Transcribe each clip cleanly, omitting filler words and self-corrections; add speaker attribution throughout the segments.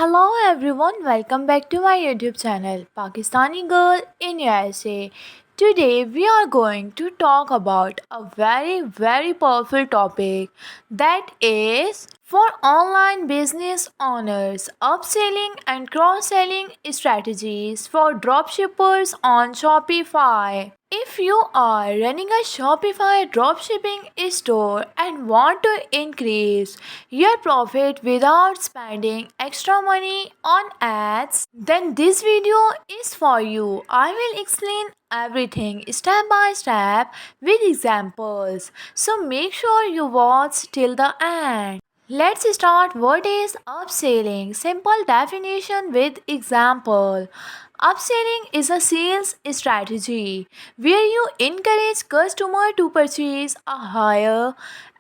Speaker 1: Hello everyone, welcome back to my YouTube channel Pakistani Girl in USA. Today we are going to talk about a very powerful topic, that is for online business owners, upselling and cross-selling strategies for dropshippers on Shopify. If you are running a Shopify dropshipping store and want to increase your profit without spending extra money on ads, then this video is for you. I will explain everything step by step with examples. So make sure you watch till the end. Let's start. What is upselling? Simple definition with example. Upselling is a sales strategy where you encourage customer to purchase a higher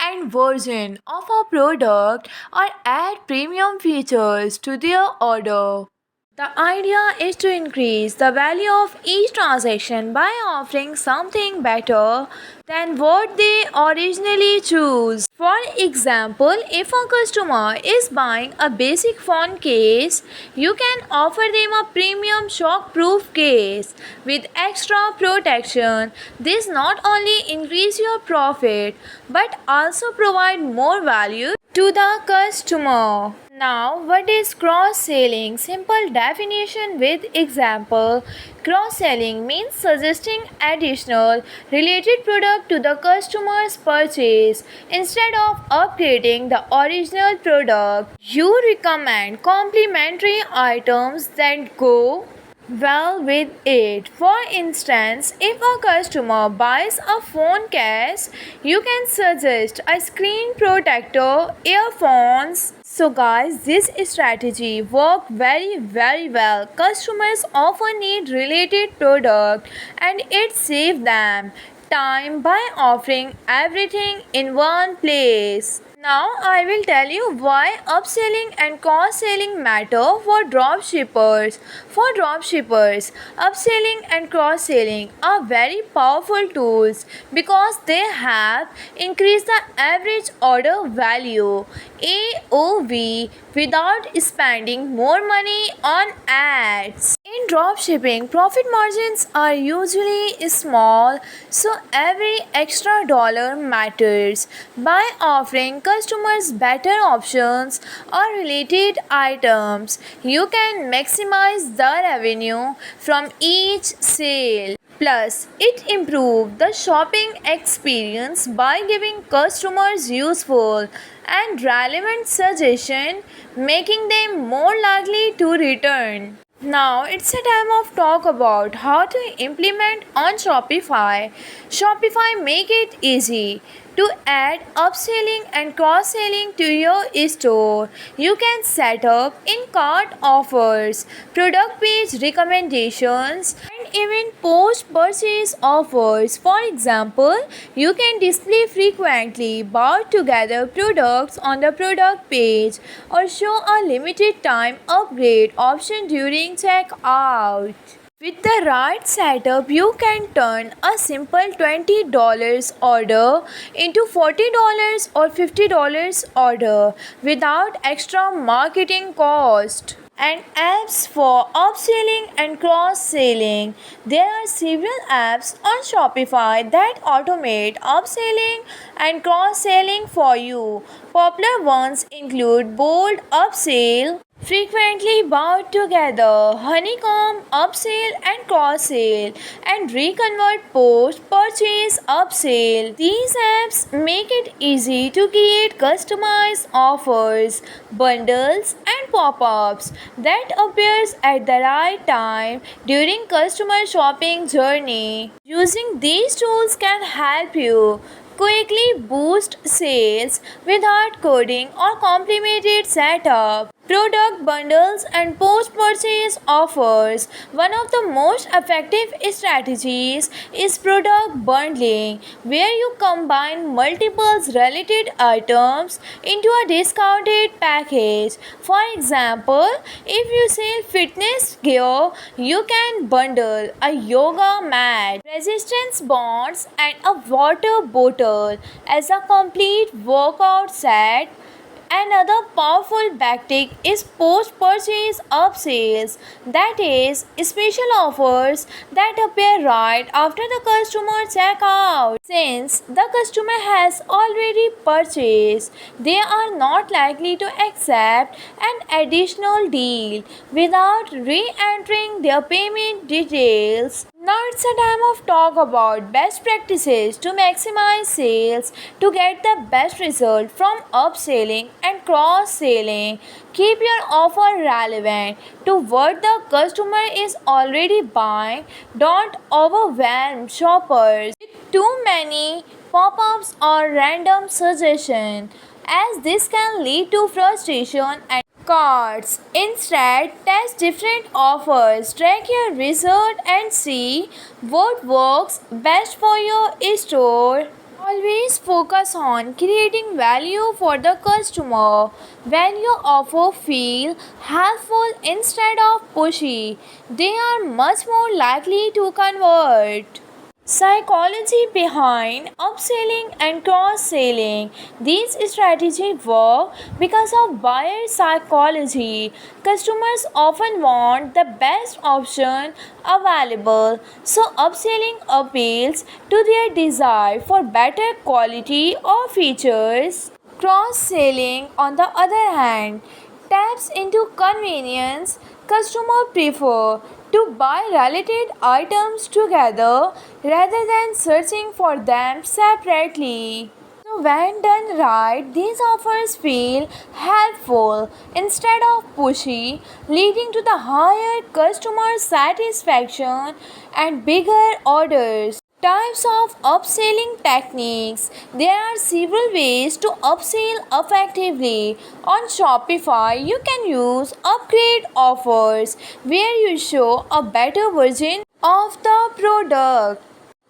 Speaker 1: end version of a product or add premium features to their order. The idea is to increase the value of each transaction by offering something better than what they originally choose. For example, if a customer is buying a basic phone case, you can offer them a premium shock-proof case with extra protection. This not only increase your profit but also provide more value to the customer. Now, what is cross-selling? Simple definition with example. Cross-selling means suggesting additional related product to the customer's purchase. Instead of upgrading the original product, you recommend complementary items that go well with it. For instance, if a customer buys a phone case, you can suggest a screen protector, earphones. So guys, this strategy work very well. Customers often need related product and it saves them time by offering everything in one place. Now I will tell you why upselling and cross-selling matter for dropshippers. For dropshippers, upselling and cross-selling are very powerful tools because they help increase the average order value AOV without spending more money on ads. In dropshipping, profit margins are usually small, so every extra dollar matters. By offering customers better options or related items, you can maximize the revenue from each sale. Plus, it improves the shopping experience by giving customers useful and relevant suggestions, making them more likely to return. Now it's a time of talk about how to implement on Shopify. Shopify make it easy to add upselling and cross-selling to your store. You can set up in-cart offers, product page recommendations, and even post-purchase offers. For example, you can display frequently bought together products on the product page or show a limited time upgrade option during checkout. With the right setup, you can turn a simple $20 order into $40 or $50 order without extra marketing cost. And apps for upselling and cross-selling. There are several apps on Shopify that automate upselling and cross-selling for you. Popular ones include Bold Upsell, frequently bought together, Honeycomb upsell and cross sale, and Reconvert post purchase upsell. These apps make it easy to create customized offers, bundles, and pop-ups that appears at the right time during customer shopping journey. Using these tools can help you quickly boost sales without coding or complicated setup. Product bundles and post purchase offers. One of the most effective strategies is product bundling, where you combine multiple related items into a discounted package. For example, if you sell fitness gear, you can bundle a yoga mat, resistance bands, and a water bottle as a complete workout set Another powerful tactic is post-purchase upsells, that is, special offers that appear right after the customer checkout. Since the customer has already purchased, they are not likely to accept an additional deal without re-entering their payment details. Now it's a time of talk about best practices to maximize sales to get the best result from upselling and cross-selling. Keep your offer relevant to what the customer is already buying. Don't overwhelm shoppers with too many pop-ups or random suggestions, as this can lead to frustration and cards. Instead, test different offers, track your result, and see what works best for your store. Always focus on creating value for the customer. When your offer feel helpful instead of pushy, they are much more likely to convert. Psychology behind upselling and cross-selling. These strategies work because of buyer psychology. Customers often want the best option available, so upselling appeals to their desire for better quality or features. Cross-selling, on the other hand, taps into convenience. Customers prefer to buy related items together rather than searching for them separately. So, when done right, these offers feel helpful instead of pushy, leading to the higher customer satisfaction and bigger orders. Types of upselling techniques. There are several ways to upsell effectively. On Shopify, you can use upgrade offers where you show a better version of the product.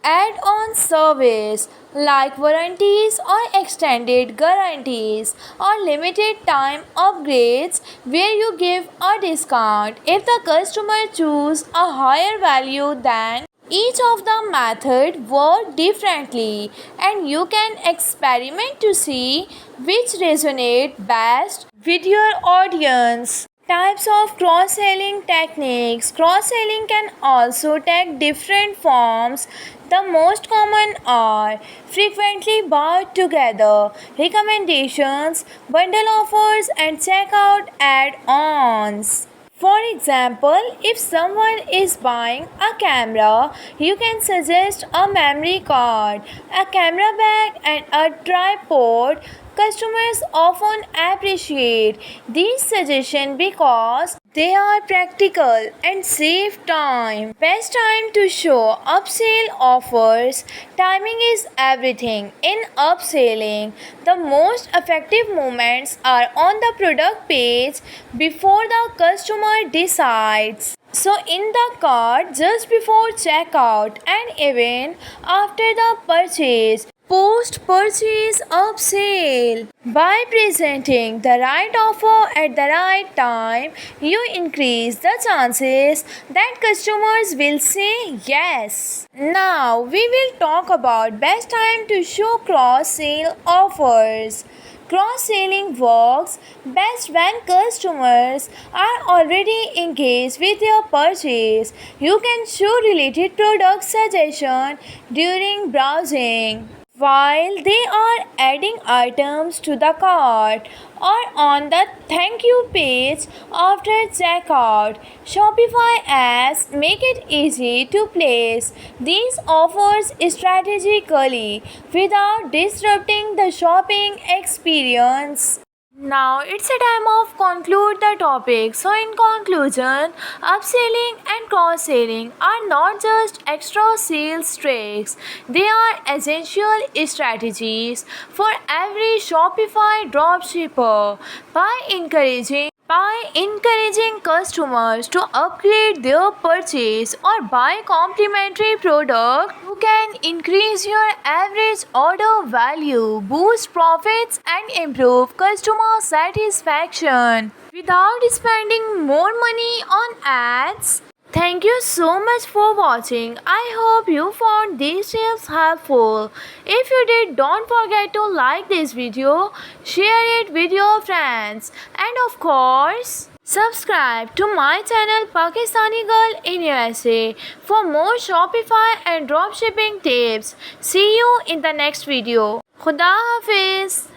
Speaker 1: Add-on service like warranties or extended guarantees or limited time upgrades where you give a discount if the customer choose a higher value than each of the method work differently, and you can experiment to see which resonate best with your audience. Types of cross-selling techniques. Cross-selling can also take different forms. The most common are frequently bought together, recommendations, bundle offers, and checkout add-ons. For example, if someone is buying a camera, you can suggest a memory card, a camera bag, and a tripod. Customers often appreciate these suggestions because they are practical and save time. Best time to show upsell offers. Timing is everything in upselling. The most effective moments are on the product page before the customer decides. So, in the cart just before checkout and even after the purchase. Post-purchase upsell. By presenting the right offer at the right time, you increase the chances that customers will say yes. Now, we will talk about best time to show cross-sale offers. Cross-selling works best when customers are already engaged with your purchase. You can show related product suggestion during browsing while they are adding items to the cart or on the thank you page after checkout. Shopify ads make it easy to place these offers strategically without disrupting the shopping experience. Now it's a time of conclude the topic. So in conclusion, upselling and cross-selling are not just extra sales tricks. They are essential strategies for every Shopify dropshipper. By encouraging customers to upgrade their purchase or buy complementary product, you can increase your average order value, boost profits, and improve customer satisfaction without spending more money on ads. Thank you so much for watching. I hope you found these tips helpful. If you did, don't forget to like this video, share it with your friends, and of course, subscribe to my channel Pakistani Girl in USA for more Shopify and dropshipping tips. See you in the next video. Khuda Hafiz.